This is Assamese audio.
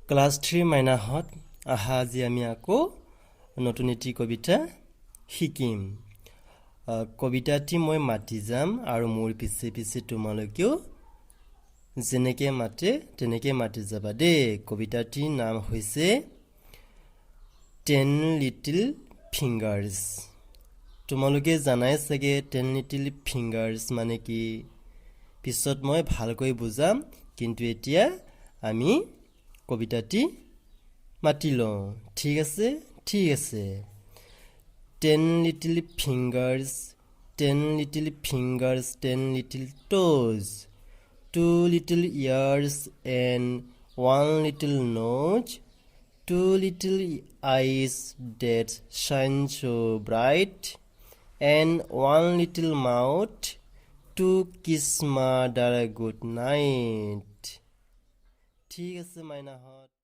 ক্লাস 3 মাইনাহত আহা আজি আমি আকৌ নতুন এটি কবিতা শিকিম কবিতাটি মই মাতি যাম আৰু মোৰ পিছে পিছে তোমালোকেও যেনেকে মাতে তেনেকে মাতি যাবা দে কবিতাটিৰ নাম হৈছে 10 লিটল ফিংগাৰ্স তোমালোকে জানাই চাগে 10 লিটল ফিংগাৰ্স মানে কি পিছত মই ভালকৈ বুজাম কিন্তু এতিয়া আমি কবিতাটি মাতি লওঁ ঠিক আছে 10 little fingers 10 little fingers 10 little toes 2 little ears and 1 little nose 2 little eyes that shine so bright and 1 little mouth to kiss mother good night ঠিক আছে মাইনাহত